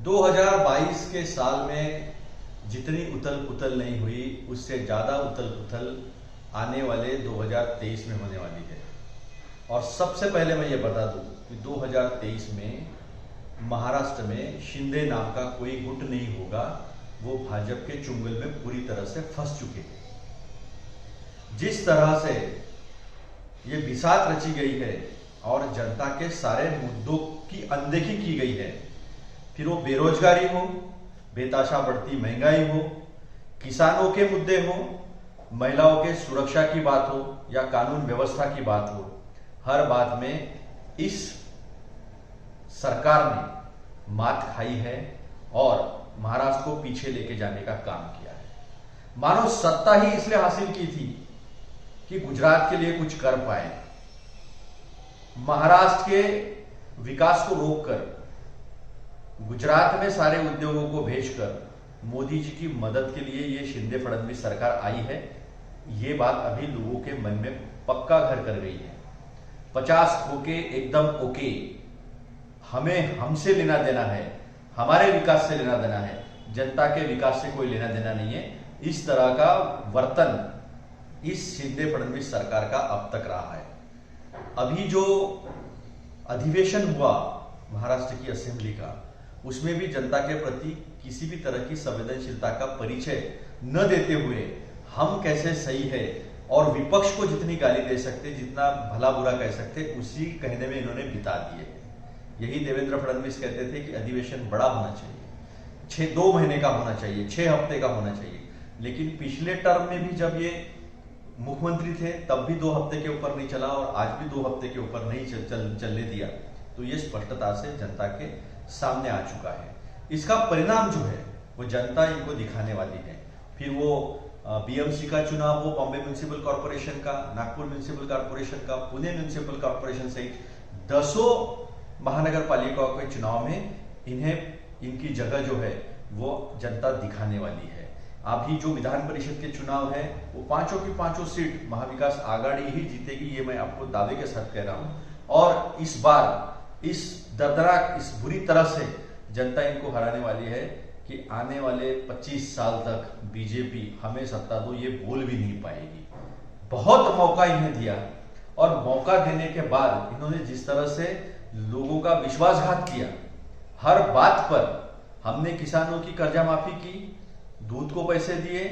2022 के साल में जितनी उथल पुथल नहीं हुई उससे ज्यादा उथल पुथल आने वाले 2023 में होने वाली है। और सबसे पहले मैं ये बता दूं कि 2023 में महाराष्ट्र में शिंदे नाम का कोई गुट नहीं होगा। वो भाजपा के चुंगल में पूरी तरह से फंस चुके हैं। जिस तरह से ये बिसात रची गई है और जनता के सारे मुद्दों की अनदेखी की गई है, फिर वो बेरोजगारी हो, बेताशा बढ़ती महंगाई हो, किसानों के मुद्दे हो, महिलाओं के सुरक्षा की बात हो या कानून व्यवस्था की बात हो, हर बात में इस सरकार ने मात खाई है और महाराष्ट्र को पीछे लेके जाने का काम किया है। मानो सत्ता ही इसलिए हासिल की थी कि गुजरात के लिए कुछ कर पाए। महाराष्ट्र के विकास को रोककर गुजरात में सारे उद्योगों को भेजकर मोदी जी की मदद के लिए ये शिंदे फडणवीस सरकार आई है। ये बात अभी लोगों के मन में पक्का घर कर गई है। 50 खोके एकदम ओके, हमें हमसे लेना देना है, हमारे विकास से लेना देना है, जनता के विकास से कोई लेना देना नहीं है। इस तरह का वर्तन इस शिंदे फडणवीस सरकार का अब तक रहा है। अभी जो अधिवेशन हुआ महाराष्ट्र की असेंबली का, उसमें भी जनता के प्रति किसी भी तरह की संवेदनशीलता का परिचय न देते हुए हम कैसे सही है और विपक्ष को जितनी गाली दे सकते, जितना भला बुरा कह सकते, उसी कहने में इन्होंने बिता दिए। यही देवेंद्र फडणवीस कहते थे कि अधिवेशन बड़ा होना चाहिए, 2 महीने का होना चाहिए, 6 हफ्ते का होना चाहिए। लेकिन पिछले टर्म में भी जब ये मुख्यमंत्री थे तब भी 2 हफ्ते के ऊपर नहीं चला और आज भी 2 हफ्ते के ऊपर नहीं चलने दिया। तो ये स्पष्टता से जनता के सामने आ चुका है। इसका परिणाम जो है वो जनता इनको दिखाने वाली है। फिर वो बीएमसी का चुनाव हो, बॉम्बे म्युनिसिपल कॉर्पोरेशन का, नागपुर म्युनिसिपल कॉर्पोरेशन का, पुणे म्युनिसिपल कॉर्पोरेशन सहित 10 महानगर पालिकाओं के चुनाव में इनकी जगह जो है वो जनता दिखाने वाली है। अभी जो विधान परिषद के चुनाव है वो 5 की 5 सीट महाविकास आघाड़ी ही जीतेगी, ये मैं आपको दावे के साथ कह रहा हूं। और इस बार इस दर्दनाक, इस बुरी तरह से जनता इनको हराने वाली है कि आने वाले 25 साल तक बीजेपी हमें सत्ता दो ये बोल भी नहीं पाएगी। बहुत मौका इन्हें दिया और मौका देने के बाद इन्होंने जिस तरह से लोगों का विश्वासघात किया, हर बात पर हमने किसानों की कर्जा माफी की, दूध को पैसे दिए,